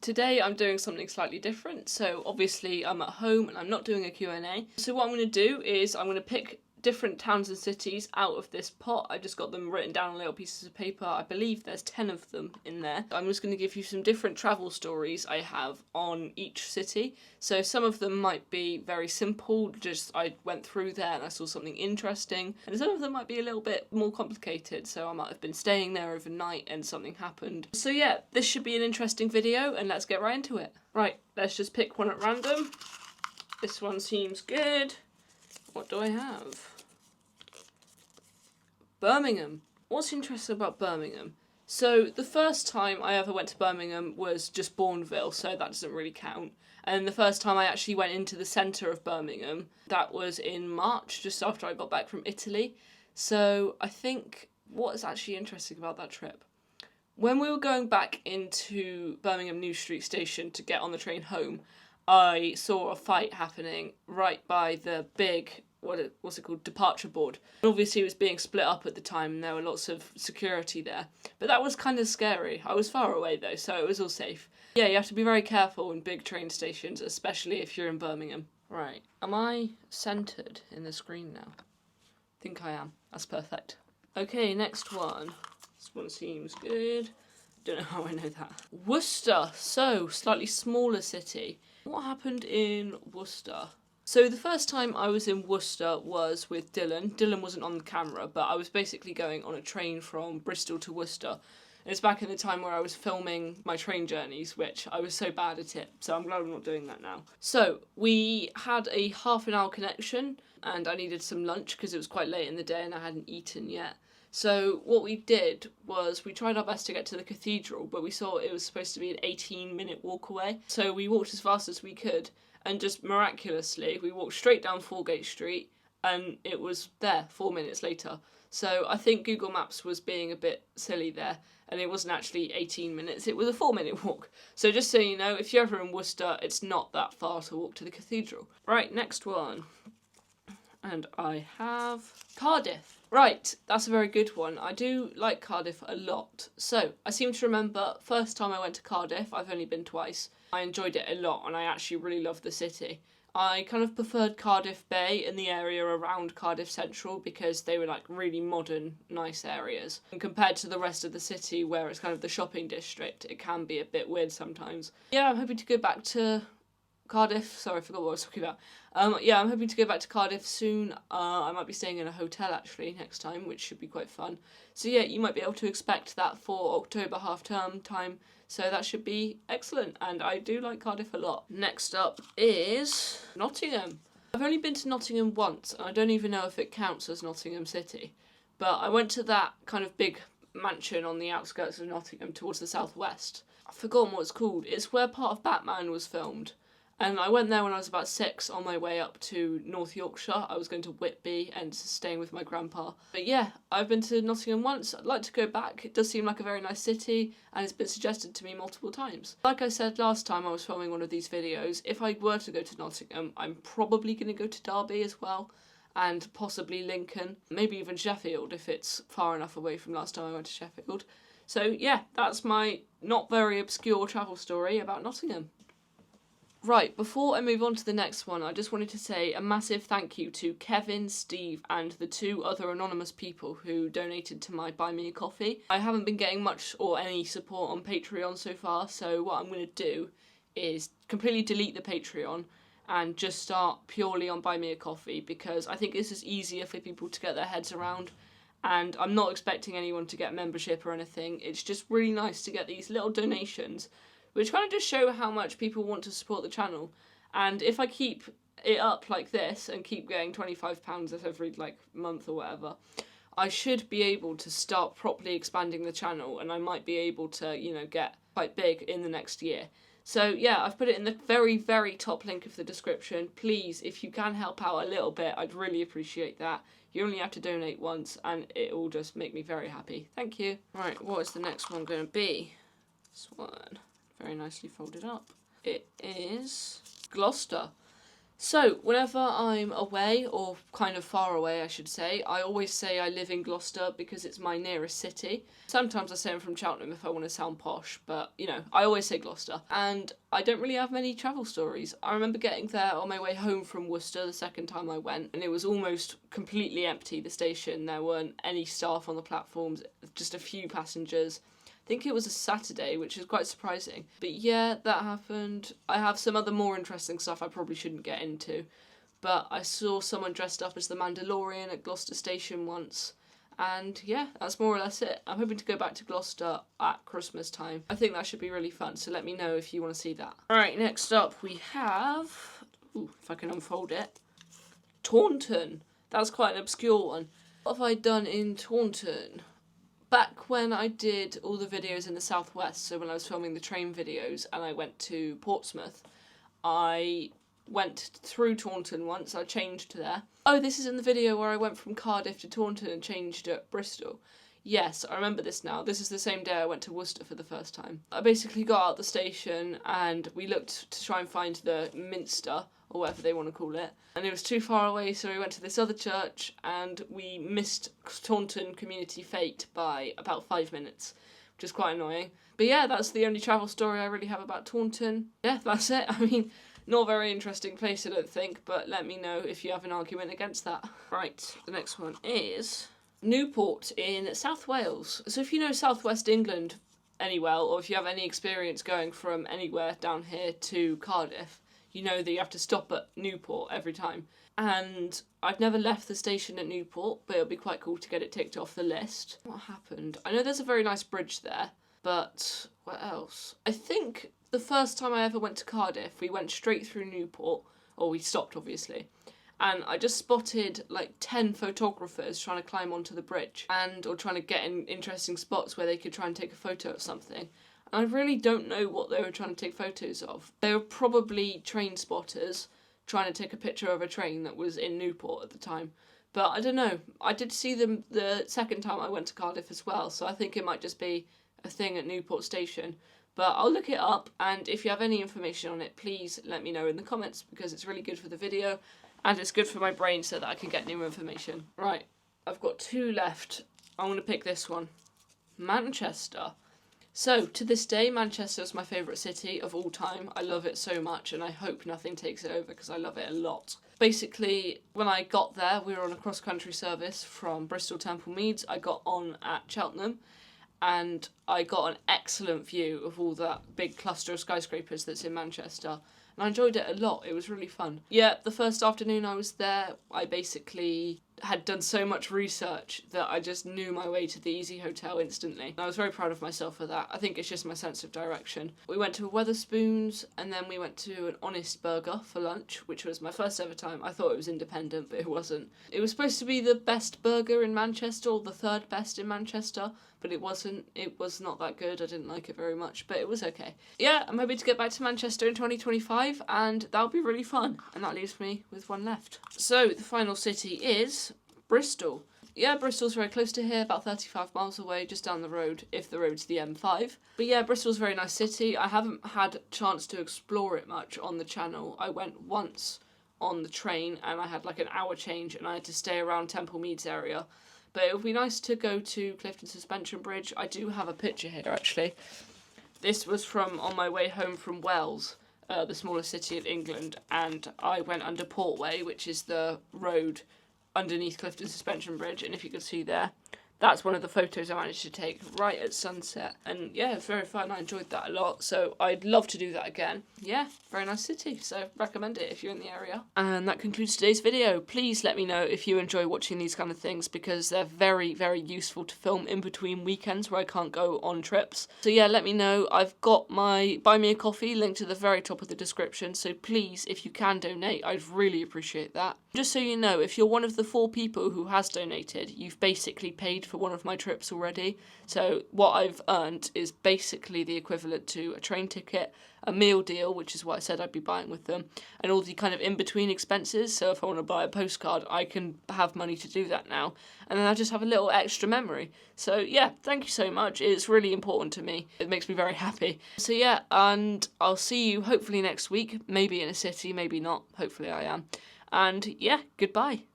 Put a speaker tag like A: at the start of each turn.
A: Today I'm doing something slightly different, so obviously I'm at home and I'm not doing a Q&A. So what I'm going to do is I'm going to pick different towns and cities out of this pot. I just got them written down on little pieces of paper. I believe there's 10 of them in there. I'm just going to give you some different travel stories I have on each city. So some of them might be very simple, just I went through there and I saw something interesting, and some of them might be a little bit more complicated, so I might have been staying there overnight and something happened. So yeah, this should be an interesting video, and let's get right into it. Right, let's just pick one at random. This one seems good. What do I have? Birmingham. What's interesting about Birmingham? So the first time I ever went to Birmingham was just Bourneville, so that doesn't really count. And the first time I actually went into the centre of Birmingham, that was in March, just after I got back from Italy. So I think what is actually interesting about that trip, when we were going back into Birmingham New Street Station to get on the train home, I saw a fight happening right by the big, what's it called, departure board. Obviously it was being split up at the time and there were lots of security there. But that was kind of scary. I was far away though, so it was all safe. Yeah, you have to be very careful in big train stations, especially if you're in Birmingham. Right, am I centred in the screen now? I think I am. That's perfect. Okay, next one. This one seems good. Don't know how I know that. Worcester, so slightly smaller city. What happened in Worcester? So the first time I was in Worcester was with Dylan. Dylan wasn't on the camera, but I was basically going on a train from Bristol to Worcester. And it's back in the time where I was filming my train journeys, which I was so bad at it, so I'm glad I'm not doing that now. So we had a half-an-hour connection, and I needed some lunch because it was quite late in the day and I hadn't eaten yet. So what we did was we tried our best to get to the cathedral, but we saw it was supposed to be an 18-minute walk away. So we walked as fast as we could, and just miraculously we walked straight down Foregate Street and it was there 4 minutes later. So I think Google Maps was being a bit silly there, and it wasn't actually 18 minutes, it was a 4-minute walk. So just so you know, if you're ever in Worcester, it's not that far to walk to the cathedral. Right, next one. And I have Cardiff. Right, that's a very good one. I do like Cardiff a lot. So, I seem to remember, first time I went to Cardiff, I've only been twice, I enjoyed it a lot and I actually really loved the city. I kind of preferred Cardiff Bay and the area around Cardiff Central because they were like really modern, nice areas. And compared to the rest of the city where it's kind of the shopping district, it can be a bit weird sometimes. Yeah, I'm hoping to go back to Cardiff. Sorry, I forgot what I was talking about. Yeah, I'm hoping to go back to Cardiff soon. I might be staying in a hotel actually next time, which should be quite fun. So yeah, you might be able to expect that for October half-term time. So that should be excellent, and I do like Cardiff a lot. Next up is Nottingham. I've only been to Nottingham once, and I don't even know if it counts as Nottingham City. But I went to that kind of big mansion on the outskirts of Nottingham towards the southwest. I've forgotten what it's called. It's where part of Batman was filmed. And I went there when I was about 6 on my way up to North Yorkshire. I was going to Whitby and staying with my grandpa. But yeah, I've been to Nottingham once. I'd like to go back. It does seem like a very nice city and it's been suggested to me multiple times. Like I said last time I was filming one of these videos, if I were to go to Nottingham, I'm probably going to go to Derby as well, and possibly Lincoln, maybe even Sheffield if it's far enough away from last time I went to Sheffield. So yeah, that's my not very obscure travel story about Nottingham. Right, before I move on to the next one, I just wanted to say a massive thank you to Kevin, Steve and the 2 other anonymous people who donated to my Buy Me a Coffee. I haven't been getting much or any support on Patreon so far, so what I'm going to do is completely delete the Patreon and just start purely on Buy Me a Coffee, because I think this is easier for people to get their heads around, and I'm not expecting anyone to get membership or anything. It's just really nice to get these little donations which kind of just show how much people want to support the channel. And if I keep it up like this and keep getting £25 every month or whatever, I should be able to start properly expanding the channel, and I might be able to, get quite big in the next year. So yeah, I've put it in the very, very top link of the description. Please, if you can help out a little bit, I'd really appreciate that. You only have to donate once and it will just make me very happy. Thank you. Right, what is the next one going to be? This one. Very nicely folded up. It is Gloucester. So, whenever I'm away, or kind of far away I should say, I always say I live in Gloucester because it's my nearest city. Sometimes I say I'm from Cheltenham if I want to sound posh, but you know, I always say Gloucester. And I don't really have many travel stories. I remember getting there on my way home from Worcester the second time I went, and it was almost completely empty, the station. There weren't any staff on the platforms, just a few passengers. I think it was a Saturday, which is quite surprising. But yeah, that happened. I have some other more interesting stuff I probably shouldn't get into. But I saw someone dressed up as the Mandalorian at Gloucester Station once. And yeah, that's more or less it. I'm hoping to go back to Gloucester at Christmas time. I think that should be really fun, so let me know if you want to see that. Alright, next up we have... Ooh, if I can unfold it. Taunton. That's quite an obscure one. What have I done in Taunton? Back when I did all the videos in the southwest, so when I was filming the train videos and I went to Portsmouth, I went through Taunton once, I changed there. Oh, this is in the video where I went from Cardiff to Taunton and changed at Bristol. Yes, I remember this now. This is the same day I went to Worcester for the first time. I basically got out the station and we looked to try and find the Minster, or whatever they want to call it. And it was too far away, so we went to this other church and we missed Taunton Community Fete by about 5 minutes, which is quite annoying. But yeah, that's the only travel story I really have about Taunton. Yeah, that's it. I mean, not a very interesting place, I don't think, but let me know if you have an argument against that. Right, the next one is Newport in South Wales. So if you know southwest England any well, or if you have any experience going from anywhere down here to Cardiff, you know that you have to stop at Newport every time. And I've never left the station at Newport, but it'll be quite cool to get it ticked off the list. What happened? I know there's a very nice bridge there, but what else? I think the first time I ever went to Cardiff, we went straight through Newport, or we stopped obviously, and I just spotted like 10 photographers trying to climb onto the bridge or trying to get in interesting spots where they could try and take a photo of something. I really don't know what they were trying to take photos of. They were probably train spotters trying to take a picture of a train that was in Newport at the time. But I don't know. I did see them the second time I went to Cardiff as well, so I think it might just be a thing at Newport Station. But I'll look it up, and if you have any information on it, please let me know in the comments, because it's really good for the video, and it's good for my brain so that I can get new information. Right, I've got 2 left. I'm going to pick this one. Manchester. So, to this day, Manchester is my favourite city of all time. I love it so much, and I hope nothing takes it over because I love it a lot. Basically, when I got there, we were on a cross-country service from Bristol Temple Meads. I got on at Cheltenham, and I got an excellent view of all that big cluster of skyscrapers that's in Manchester. And I enjoyed it a lot. It was really fun. Yeah, the first afternoon I was there, I basically had done so much research that I just knew my way to the Easy Hotel instantly. And I was very proud of myself for that. I think it's just my sense of direction. We went to a Wetherspoons, and then we went to an Honest Burger for lunch, which was my first ever time. I thought it was independent, but it wasn't. It was supposed to be the best burger in Manchester, or the 3rd best in Manchester, but it wasn't. It was not that good. I didn't like it very much, but it was okay. Yeah, I'm hoping to get back to Manchester in 2025, and that'll be really fun. And that leaves me with 1 left. So, the final city is Bristol. Yeah, Bristol's very close to here, about 35 miles away, just down the road, if the road's the M5. But yeah, Bristol's a very nice city. I haven't had a chance to explore it much on the channel. I went once on the train, and I had like an hour change, and I had to stay around Temple Meads area. But it would be nice to go to Clifton Suspension Bridge. I do have a picture here, actually. This was from on my way home from Wells, the smallest city in England, and I went under Portway, which is the road underneath Clifton Suspension Bridge, and if you can see there, that's one of the photos I managed to take right at sunset. And yeah, it's very fun. I enjoyed that a lot, so I'd love to do that again. Yeah, very nice city, so recommend it if you're in the area. And that concludes today's video. Please let me know if you enjoy watching these kind of things, because they're very, very useful to film in between weekends where I can't go on trips. So yeah, let me know. I've got my Buy Me a Coffee linked to the very top of the description, so please, if you can donate, I'd really appreciate that. Just so you know, if you're one of the 4 people who has donated, you've basically paid for one of my trips already. So what I've earned is basically the equivalent to a train ticket, a meal deal, which is what I said I'd be buying with them, and all the kind of in-between expenses. So if I want to buy a postcard, I can have money to do that now. And then I just have a little extra memory. So yeah, thank you so much. It's really important to me. It makes me very happy. So yeah, and I'll see you hopefully next week. Maybe in a city, maybe not. Hopefully I am. And yeah, goodbye.